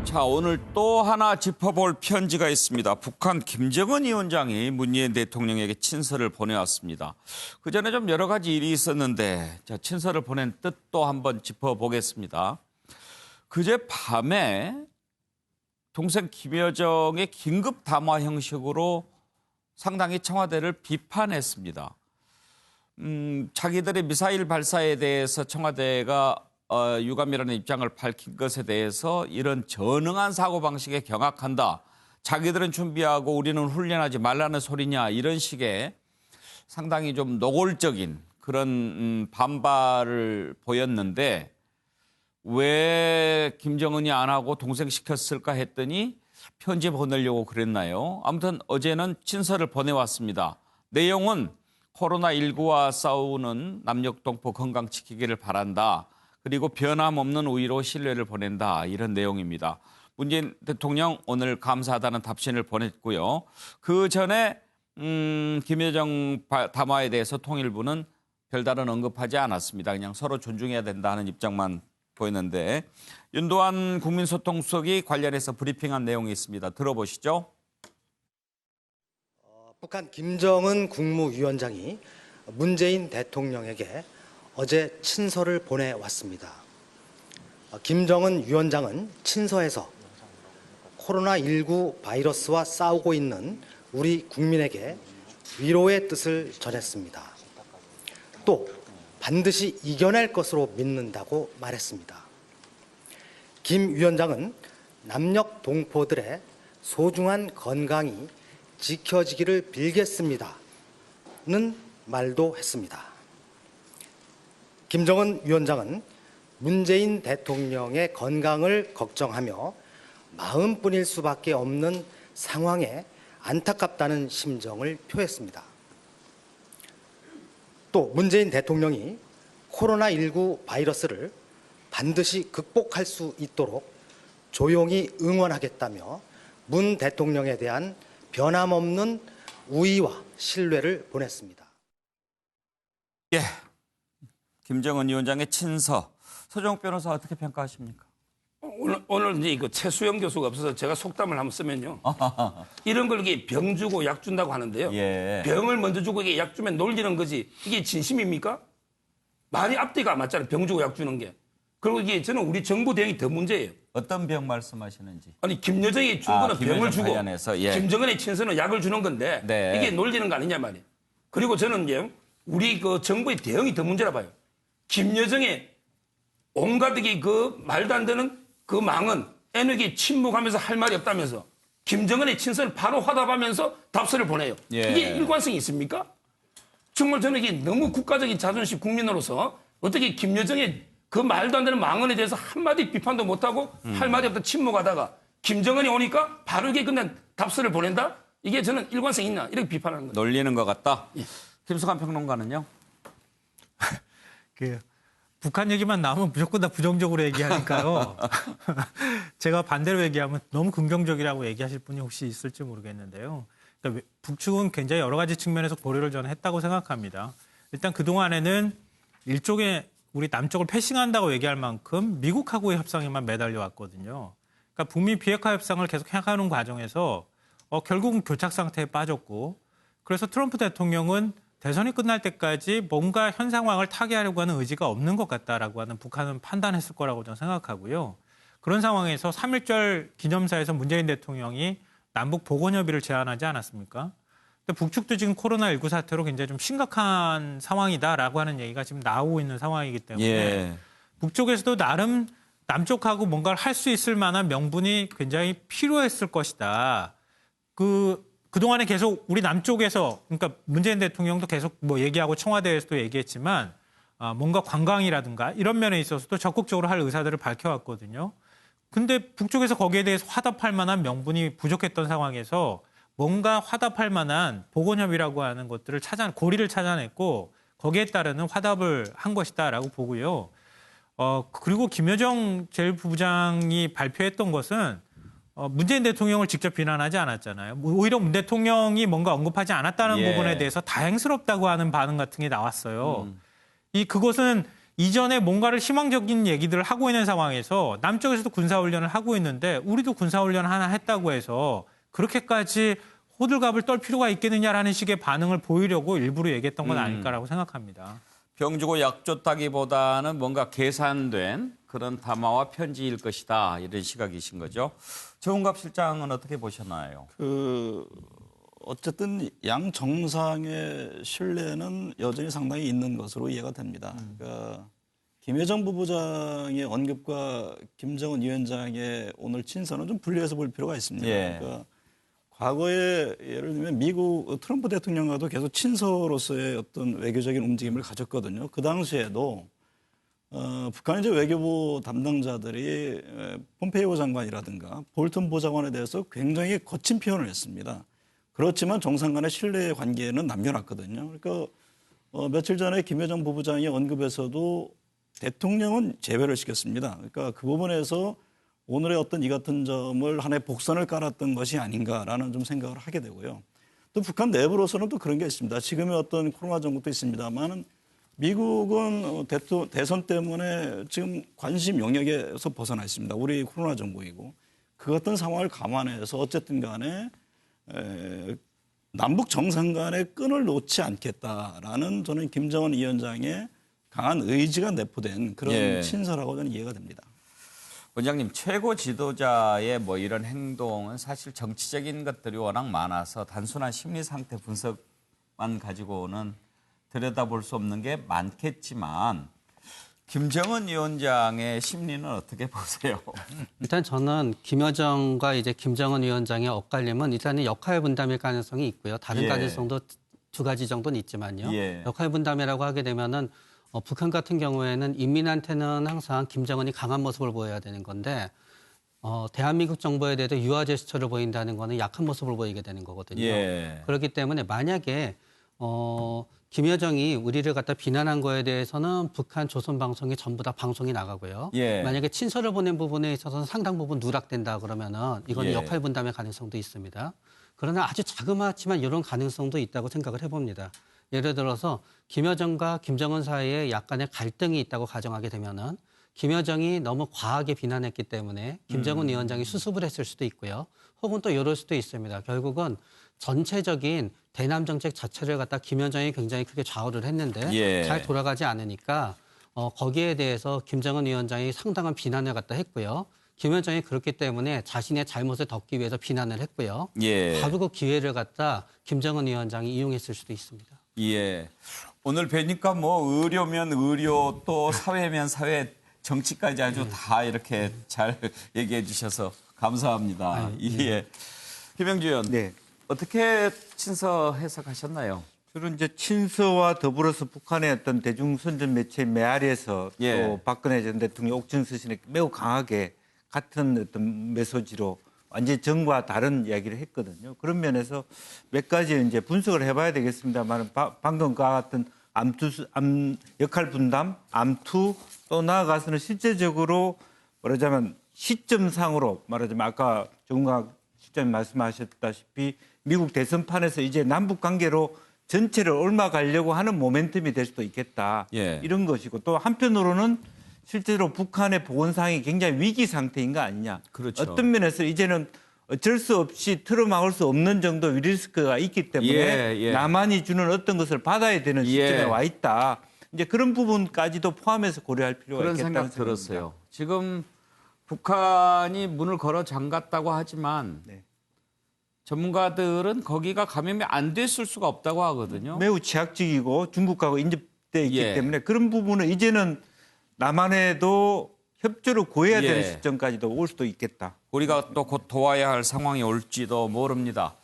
자, 오늘 또 하나 짚어볼 편지가 있습니다. 북한 김정은 위원장이 문재인 대통령에게 친서를 보내왔습니다. 그 전에 좀 여러 가지 일이 있었는데 자, 친서를 보낸 뜻도 한번 짚어보겠습니다. 그제 밤에 동생 김여정의 긴급 담화 형식으로 상당히 청와대를 비판했습니다. 자기들의 미사일 발사에 대해서 청와대가 유감이라는 입장을 밝힌 것에 대해서 이런 전능한 사고방식에 경악한다. 자기들은 준비하고 우리는 훈련하지 말라는 소리냐. 이런 식의 상당히 좀 노골적인 그런 반발을 보였는데 왜 김정은이 안 하고 동생 시켰을까 했더니 편지 보내려고 그랬나요? 아무튼 어제는 친서를 보내왔습니다. 내용은 코로나19와 싸우는 남녘동포 건강 지키기를 바란다. 그리고 변함없는 우위로 신뢰를 보낸다. 이런 내용입니다. 문재인 대통령 오늘 감사하다는 답신을 보냈고요. 그 전에 김여정 담화에 대해서 통일부는 별다른 언급하지 않았습니다. 그냥 서로 존중해야 된다는 입장만 보였는데 윤도한 국민소통수석이 관련해서 브리핑한 내용이 있습니다. 들어보시죠. 북한 김정은 국무위원장이 문재인 대통령에게 어제 친서를 보내왔습니다. 김정은 위원장은 친서에서 코로나19 바이러스와 싸우고 있는 우리 국민에게 위로의 뜻을 전했습니다. 또 반드시 이겨낼 것으로 믿는다고 말했습니다. 김 위원장은 남녘 동포들의 소중한 건강이 지켜지기를 빌겠습니다는 말도 했습니다. 김정은 위원장은 문재인 대통령의 건강을 걱정하며 마음뿐일 수밖에 없는 상황에 안타깝다는 심정을 표했습니다. 또 문재인 대통령이 코로나19 바이러스를 반드시 극복할 수 있도록 조용히 응원하겠다며 문 대통령에 대한 변함없는 우위와 신뢰를 보냈습니다. 예, 김정은 위원장의 친서. 서정욱 변호사 어떻게 평가하십니까? 오늘 이제 최수영 교수가 없어서 제가 속담을 한번 쓰면요. 이런 걸 이게 병 주고 약 준다고 하는데요. 예. 병을 먼저 주고 이게 약 주면 놀리는 거지. 이게 진심입니까? 말이 앞뒤가 안 맞잖아요. 병 주고 약 주는 게. 그리고 이게 저는 우리 정부 대응이 더 문제예요. 어떤 병 말씀하시는지. 아니 김여정이 준 거는 병을 주고 예. 김정은의 친서는 약을 주는 건데 네. 이게 놀리는 거 아니냐 말이에요. 그리고 저는 이제 우리 그 정부의 대응이 더 문제라 봐요. 김여정의 온갖 이게 그 말도 안 되는 그 망은 애누기 침묵하면서 할 말이 없다면서 김정은의 친서를 바로 화답하면서 답서를 보내요. 예. 이게 일관성이 있습니까? 정말 저는 이게 너무 국가적인 자존심 국민으로서 어떻게 김여정의 그 말도 안 되는 망언에 대해서 한마디 비판도 못하고 할 말이 없다 침묵하다가 김정은이 오니까 바로 이게 그냥 답서를 보낸다? 이게 저는 일관성 있나? 이렇게 비판하는 거죠. 놀리는 것 같다. 예. 김수관 평론가는요? 북한 얘기만 나오면 무조건 다 부정적으로 얘기하니까요. 제가 반대로 얘기하면 너무 긍정적이라고 얘기하실 분이 혹시 있을지 모르겠는데요. 그러니까 북측은 굉장히 여러 가지 측면에서 고려를 저는 했다고 생각합니다. 일단 그동안에는 일종의 우리 남쪽을 패싱한다고 얘기할 만큼 미국하고의 협상에만 매달려 왔거든요. 그러니까 북미 비핵화 협상을 계속 해가는 과정에서 결국은 교착 상태에 빠졌고 그래서 트럼프 대통령은 대선이 끝날 때까지 뭔가 현 상황을 타개하려고 하는 의지가 없는 것 같다라고 하는 북한은 판단했을 거라고 저는 생각하고요. 그런 상황에서 3.1절 기념사에서 문재인 대통령이 남북 보건협의를 제안하지 않았습니까? 근데 북측도 지금 코로나19 사태로 굉장히 좀 심각한 상황이다라고 하는 얘기가 지금 나오고 있는 상황이기 때문에 예. 북쪽에서도 나름 남쪽하고 뭔가를 할 수 있을 만한 명분이 굉장히 필요했을 것이다. 그동안에 계속 우리 남쪽에서 그러니까 문재인 대통령도 계속 뭐 얘기하고 청와대에서도 얘기했지만 뭔가 관광이라든가 이런 면에 있어서도 적극적으로 할 의사들을 밝혀왔거든요. 근데 북쪽에서 거기에 대해서 화답할 만한 명분이 부족했던 상황에서 뭔가 화답할 만한 보건협의라고 하는 것들을 고리를 찾아냈고 거기에 따르는 화답을 한 것이다라고 보고요. 그리고 김여정 제1부부장이 발표했던 것은 문재인 대통령을 직접 비난하지 않았잖아요. 오히려 문 대통령이 뭔가 언급하지 않았다는 예. 부분에 대해서 다행스럽다고 하는 반응 같은 게 나왔어요. 그것은 이전에 뭔가를 희망적인 얘기들을 하고 있는 상황에서 남쪽에서도 군사훈련을 하고 있는데 우리도 군사훈련 하나 했다고 해서 그렇게까지 호들갑을 떨 필요가 있겠느냐라는 식의 반응을 보이려고 일부러 얘기했던 건 아닐까라고 생각합니다. 병 주고 약 줬다기보다는 뭔가 계산된 그런 담화와 편지일 것이다. 이런 시각이신 거죠. 정은갑 실장은 어떻게 보셨나요? 어쨌든 양 정상의 신뢰는 여전히 상당히 있는 것으로 이해가 됩니다. 그러니까 김여정 부부장의 언급과 김정은 위원장의 오늘 친서는 좀 분리해서 볼 필요가 있습니다. 예. 그러니까 과거에 예를 들면 미국 트럼프 대통령과도 계속 친서로서의 어떤 외교적인 움직임을 가졌거든요. 그 당시에도 북한의 이제 외교부 담당자들이 폼페이오 장관이라든가 볼턴 보좌관에 대해서 굉장히 거친 표현을 했습니다. 그렇지만 정상 간의 신뢰 관계는 남겨놨거든요. 그러니까 며칠 전에 김여정 부부장의 언급에서도 대통령은 제외를 시켰습니다. 그러니까 그 부분에서 오늘의 어떤 이 같은 점을 하나의 복선을 깔았던 것이 아닌가라는 좀 생각을 하게 되고요. 또 북한 내부로서는 또 그런 게 있습니다. 지금의 어떤 코로나 정국도 있습니다만 미국은 대선 때문에 지금 관심 영역에서 벗어나 있습니다. 우리 코로나 정국이고 그 어떤 상황을 감안해서 어쨌든 간에 남북 정상 간의 끈을 놓지 않겠다라는 저는 김정은 위원장의 강한 의지가 내포된 그런 예. 친서라고 저는 이해가 됩니다. 원장님, 최고 지도자의 뭐 이런 행동은 사실 정치적인 것들이 워낙 많아서 단순한 심리 상태 분석만 가지고는 들여다볼 수 없는 게 많겠지만 김정은 위원장의 심리는 어떻게 보세요? 일단 저는 김여정과 이제 김정은 위원장의 엇갈림은 일단은 역할 분담일 가능성이 있고요. 다른 예. 가능성도 두 가지 정도는 있지만요. 예. 역할 분담이라고 하게 되면은 북한 같은 경우에는 인민한테는 항상 김정은이 강한 모습을 보여야 되는 건데 대한민국 정부에 대해서 유화 제스처를 보인다는 거는 약한 모습을 보이게 되는 거거든요. 예. 그렇기 때문에 만약에 김여정이 우리를 갖다 비난한 거에 대해서는 북한 조선 방송이 전부 다 방송이 나가고요. 예. 만약에 친서를 보낸 부분에 있어서는 상당 부분 누락된다 그러면은 이거는 예. 역할 분담의 가능성도 있습니다. 그러나 아주 자그마치만 이런 가능성도 있다고 생각을 해봅니다. 예를 들어서 김여정과 김정은 사이에 약간의 갈등이 있다고 가정하게 되면은 김여정이 너무 과하게 비난했기 때문에 김정은 위원장이 수습을 했을 수도 있고요. 혹은 또 이럴 수도 있습니다. 결국은 전체적인 대남 정책 자체를 갖다 김여정이 굉장히 크게 좌우를 했는데 예. 잘 돌아가지 않으니까 거기에 대해서 김정은 위원장이 상당한 비난을 갖다 했고요. 김여정이 그렇기 때문에 자신의 잘못을 덮기 위해서 비난을 했고요. 예. 바로 그 기회를 갖다 김정은 위원장이 이용했을 수도 있습니다. 예. 오늘 뵈니까 뭐 의료면 의료 또 사회면 사회 정치까지 아주 다 이렇게 잘 얘기해 주셔서 감사합니다. 예. 김영주 의원. 네. 어떻게 친서 해석하셨나요? 주로 이제 친서와 더불어서 북한의 어떤 대중선전 매체 메아리에서 예. 또 박근혜 전 대통령 옥중 서신에 매우 강하게 같은 어떤 메시지로 완전히 정과 다른 이야기를 했거든요. 그런 면에서 몇 가지 이제 분석을 해봐야 되겠습니다만 방금 과 같은 역할 분담, 암투 또 나아가서는 실제적으로 말하자면 시점상으로 말하자면 아까 정은갑 실장님 말씀하셨다시피 미국 대선판에서 이제 남북 관계로 전체를 옮아가려고 하는 모멘텀이 될 수도 있겠다. 예. 이런 것이고 또 한편으로는 실제로 북한의 보건상이 굉장히 위기 상태인 거 아니냐. 그렇죠. 어떤 면에서 이제는 어쩔 수 없이 틀어막을 수 없는 정도 리스크가 있기 때문에 예. 남한이 주는 어떤 것을 받아야 되는 시점에 예. 와 있다. 이제 그런 부분까지도 포함해서 고려할 필요가 그런 있겠다는 생각 들었어요. 지금 북한이 문을 걸어 잠갔다고 하지만 네. 전문가들은 거기가 감염이 안 됐을 수가 없다고 하거든요. 매우 취약적이고 중국하고 인접돼 있기 예. 때문에 그런 부분은 이제는 남한에도 협조를 구해야 예. 되는 시점까지도 올 수도 있겠다. 우리가 또 곧 도와야 할 상황이 올지도 모릅니다.